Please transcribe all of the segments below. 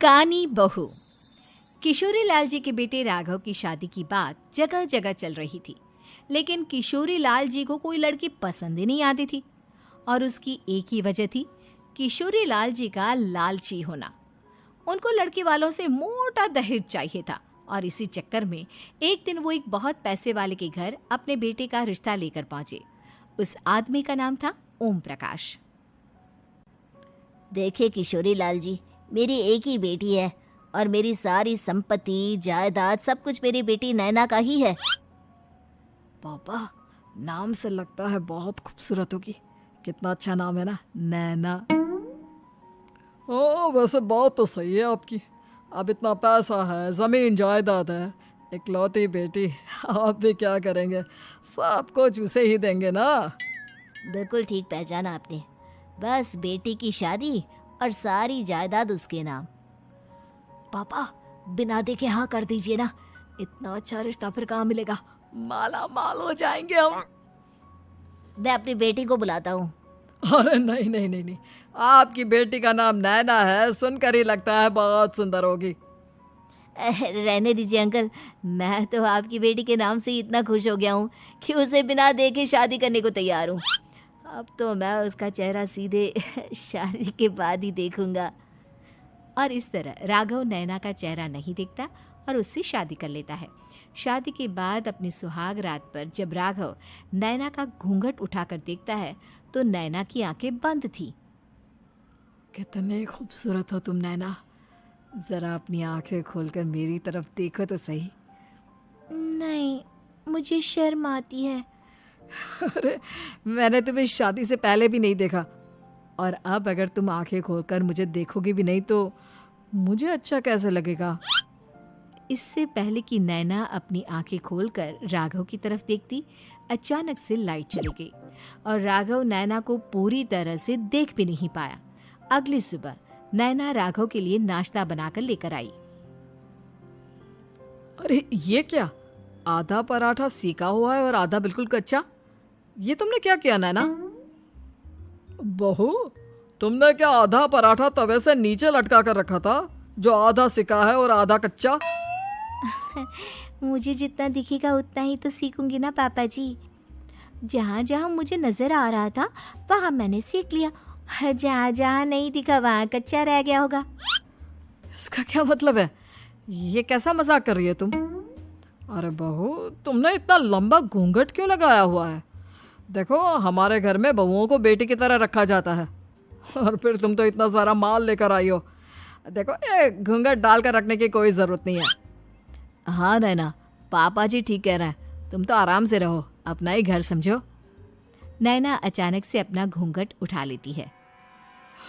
कानी बहू। किशोरी लाल जी के बेटे राघव की शादी की बात जगह जगह चल रही थी, लेकिन किशोरी लाल जी को कोई लड़की पसंद ही नहीं आती थी। और उसकी एक ही वजह थी, किशोरी लाल जी का लालची होना। उनको लड़की वालों से मोटा दहेज चाहिए था और इसी चक्कर में एक दिन वो एक बहुत पैसे वाले के घर अपने बेटे का रिश्ता लेकर पहुंचे। उस आदमी का नाम था ओम प्रकाश। देखिए किशोरी लाल जी, मेरी एक ही बेटी है और मेरी सारी संपत्ति जायदाद सब कुछ मेरी बेटी नैना का ही है। पापा, नाम से लगता है बहुत खूबसूरत होगी। कितना अच्छा नाम है ना, नैना। ओ, वैसे बात तो सही है आपकी। अब इतना पैसा है, जमीन जायदाद है, इकलौती बेटी, आप भी क्या करेंगे? सब कुछ उसे ही देंगे ना। बिल्कुल ठीक पहचाना आपने। बस बेटी की शादी और सारी जायदाद उसके नाम। पापा, बिना देखे हाँ कर दीजिए ना। इतना अच्छा रिश्ता फिर कहाँ मिलेगा? माला माल हो जाएंगे हम। मैं अपनी बेटी को बुलाता हूँ। अरे नहीं नहीं नहीं नहीं, आपकी बेटी का नाम नैना है, सुनकर ही लगता है बहुत सुंदर होगी। रहने दीजिए अंकल, मैं तो आपकी बेटी के नाम से ही इतना खुश हो गया हूँ कि उसे बिना देखे शादी करने को तैयार हूँ। अब तो मैं उसका चेहरा सीधे शादी के बाद ही देखूंगा। और इस तरह राघव नैना का चेहरा नहीं देखता और उससे शादी कर लेता है। शादी के बाद अपनी सुहाग रात पर जब राघव नैना का घूंघट उठाकर देखता है तो नैना की आंखें बंद थी। कितनी खूबसूरत हो तुम नैना, जरा अपनी आंखें खोलकर मेरी तरफ देखो तो सही। नहीं, मुझे शर्म आती है। अरे, मैंने तुम्हें शादी से पहले भी नहीं देखा, और अब अगर तुम आंखें खोलकर मुझे देखोगी भी नहीं तो मुझे अच्छा कैसे लगेगा? इससे पहले कि नैना अपनी आंखें खोलकर राघव की तरफ देखती, अचानक से लाइट चली गई और राघव नैना को पूरी तरह से देख भी नहीं पाया। अगली सुबह नैना राघव के लिए नाश्ता बनाकर लेकर आई। अरे ये क्या, आधा पराठा सेका हुआ है और आधा बिल्कुल कच्चा। ये तुमने क्या किया नैना? बहू, तुमने क्या आधा पराठा तवे से नीचे लटका कर रखा था, जो आधा सेका है और आधा कच्चा? मुझे जितना दिखेगा उतना ही तो सीखूंगी ना पापा जी। जहाँ जहाँ मुझे नजर आ रहा था वहाँ मैंने सीख लिया, जहाँ जहाँ नहीं दिखा वहाँ कच्चा रह गया होगा। इसका क्या मतलब है? ये कैसा मजाक कर रही है तुम? अरे बहू, तुमने इतना लंबा घूंघट क्यों लगाया हुआ है? देखो, हमारे घर में बहुओं को बेटी की तरह रखा जाता है, और फिर तुम तो इतना सारा माल लेकर आई हो। देखो, ये घूंघट डालकर रखने की कोई ज़रूरत नहीं है। हाँ नैना, पापा जी ठीक कह रहे हैं, तुम तो आराम से रहो, अपना ही घर समझो। नैना अचानक से अपना घूंघट उठा लेती है।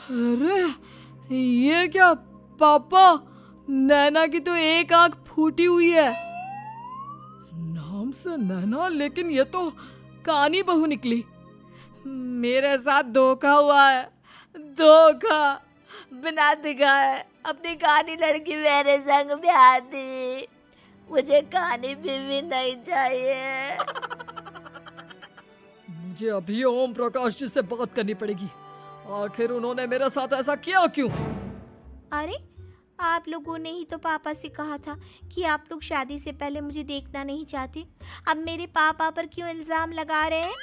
अरे ये क्या पापा, नैना की तो एक आंख फूटी हुई है। नाम से नैना, लेकिन ये तो कानी बहू निकली। मेरे साथ धोखा हुआ है, धोखा। बिना दिखाए अपनी कानी लड़की मेरे संग ब्याह दी। मुझे कानी बीवी नहीं चाहिए। मुझे अभी ओम प्रकाश जी से बात करनी पड़ेगी। आखिर उन्होंने मेरे साथ ऐसा किया क्यों? अरे, आप लोगों ने ही तो पापा से कहा था कि आप लोग शादी से पहले मुझे देखना नहीं चाहते। अब मेरे पापा पर क्यों इल्जाम लगा रहे हैं?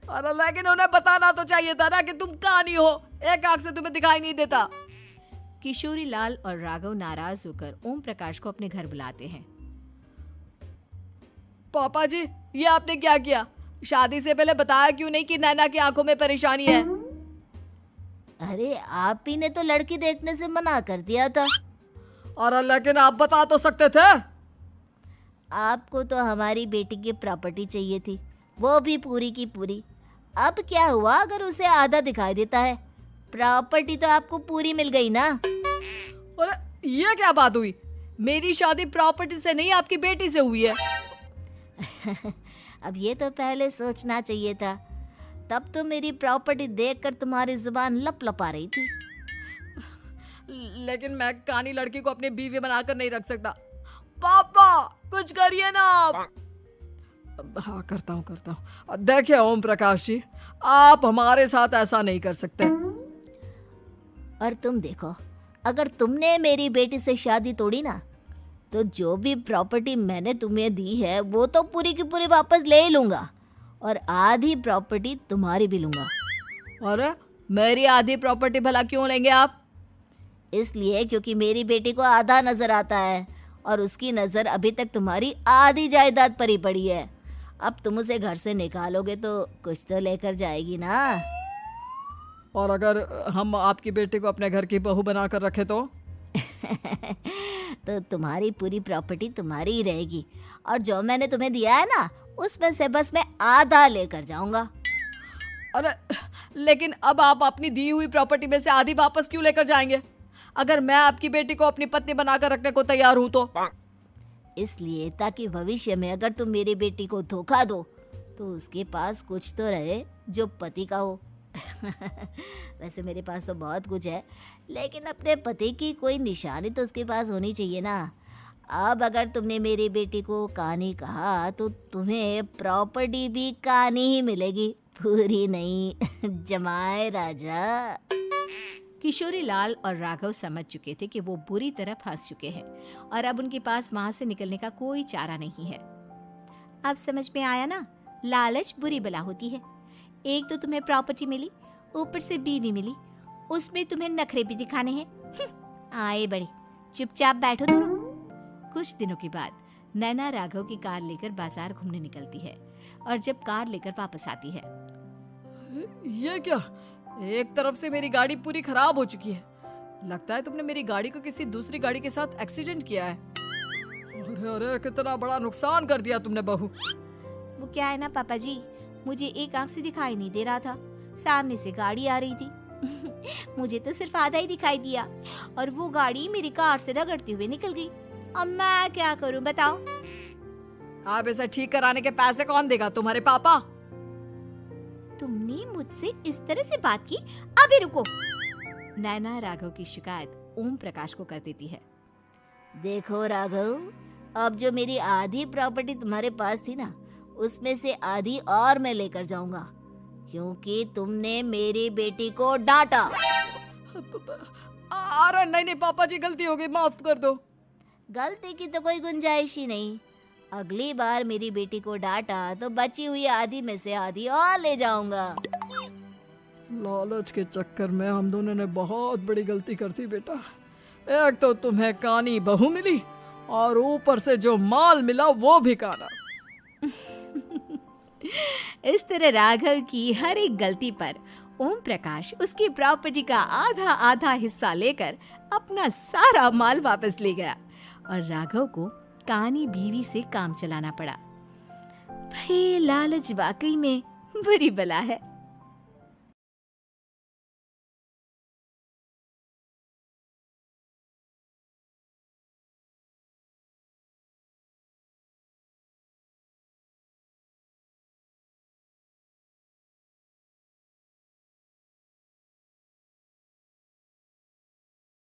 अरे लेकिन उन्हें बताना तो चाहिए था ना कि तुम कानी हो, एक आंख से तुम्हें दिखाई नहीं देता। किशोरी लाल और राघव नाराज होकर ओम प्रकाश को अपने घर बुलाते हैं। पापा जी, ये आपने क्या किया? शादी से पहले बताया क्यों नहीं कि नैना की आंखों में परेशानी है? अरे, आप ही ने तो लड़की देखने से मना कर दिया था। अरे लेकिन आप बता तो सकते थे। आपको तो हमारी बेटी की प्रॉपर्टी चाहिए थी, वो भी पूरी की पूरी। अब क्या हुआ अगर उसे आधा दिखाई देता है? प्रॉपर्टी तो आपको पूरी मिल गई ना। अरे ये क्या बात हुई? मेरी शादी प्रॉपर्टी से नहीं, आपकी बेटी से हुई है। अब ये तो पहले सोचना चाहिए था, तब तो मेरी प्रॉपर्टी देखकर तुम्हारी जुबान लप लपा रही थी। लेकिन मैं कानी लड़की को अपनी बीवी बनाकर नहीं रख सकता। पापा, कुछ करिए ना आप। हाँ, करता हूँ। देखिए ओम प्रकाश जी, आप हमारे साथ ऐसा नहीं कर सकते। और तुम देखो, अगर तुमने मेरी बेटी से शादी तोड़ी ना, तो जो भी प्रॉपर्टी मैंने तुम्हें दी है वो तो पूरी की पूरी वापस ले ही लूँगा, और आधी प्रॉपर्टी तुम्हारी भी लूँगा। अरे मेरी आधी प्रॉपर्टी भला क्यों लेंगे आप? इसलिए क्योंकि मेरी बेटी को आधा नज़र आता है और उसकी नज़र अभी तक तुम्हारी आधी जायदाद पर ही पड़ी है। अब तुम उसे घर से निकालोगे तो कुछ तो लेकर जाएगी ना। और अगर हम आपकी बेटी को अपने घर की बहू बना कर रखे तो? तो तुम्हारी पूरी प्रॉपर्टी तुम्हारी ही रहेगी, और जो मैंने तुम्हें दिया है ना, उसमें से बस मैं आधा लेकर जाऊंगा। अरे लेकिन अब आप अपनी दी हुई प्रॉपर्टी में से आधी वापस क्यों लेकर जाएंगे? अगर मैं आपकी बेटी को अपनी पत्नी बनाकर रखने को तैयार हूं तो? इसलिए ताकि भविष्य में अगर तुम मेरी बेटी को धोखा दो तो उसके पास कुछ तो रहे जो पति का हो। वैसे मेरे पास तो बहुत कुछ है, लेकिन अपने पति की कोई निशानी तो उसके पास होनी चाहिए ना। अब अगर तुमने मेरी बेटी को कानी कहा तो तुम्हें प्रॉपर्टी भी कानी ही मिलेगी, पूरी नहीं। जमाए राजा। किशोरी लाल और राघव समझ चुके थे कि वो बुरी तरह फंस चुके हैं और अब उनके पास वहां से निकलने का कोई चारा नहीं है। अब समझ में आया ना, लालच बुरी बला होती है। एक तो तुम्हें प्रॉपर्टी मिली, ऊपर से बीवी मिली, उसमें तुम्हें नखरे भी दिखाने हैं। आए बड़े, चुपचाप बैठो दोनों। कुछ दिनों के बाद नैना राघव की कार लेकर बाजार घूमने निकलती है और जब कार लेकर वापस आती है, ये क्या? एक तरफ से मेरी गाड़ी पूरी खराब हो चुकी है। लगता है तुमने मेरी गाड़ी को किसी दूसरी गाड़ी के साथ एक्सीडेंट किया है। अरे अरे कितना बड़ा नुकसान कर दिया तुमने बहू। वो क्या है ना पापा जी, मुझे एक आंख से दिखाई नहीं दे रहा था, सामने से गाड़ी आ रही थी। मुझे तो सिर्फ आधा ही दिखाई दिया और वो गाड़ी मेरी कार से रगड़ते हुए निकल गई। अब मैं क्या करूं बताओ? आप इसे ठीक कराने के पैसे कौन देगा? तुम्हारे पापा। तुमने मुझसे इस तरह से बात की? अभी रुको। नैना राघव की शिकायत ओम प्रकाश को कर देती है। देखो राघव, अब जो मेरी आधी प्रॉपर्टी तुम्हारे पास थी ना, उसमें से आधी और मैं लेकर जाऊंगा, क्योंकि तुमने मेरी बेटी को डांटा। अरे नहीं नहीं पापा जी, गलती हो गई, माफ कर दो। गलती की तो कोई गुंजाइश ही नहीं। अगली बार मेरी बेटी को डांटा तो बची हुई आधी में से आधी और ले जाऊंगा। लालच के चक्कर में हम दोनों ने बहुत बड़ी गलती कर दी बेटा। एक तो तुम्हें कानी बहू मिली और ऊपर से जो माल मिला वो भी काना। इस तरह राघव की हर एक गलती पर ओम प्रकाश उसकी प्रॉपर्टी का आधा आधा हिस्सा लेकर अपना सारा माल वापस ले गया और राघव को कानी बीवी से काम चलाना पड़ा। भाई लालच वाकई में बुरी बला है।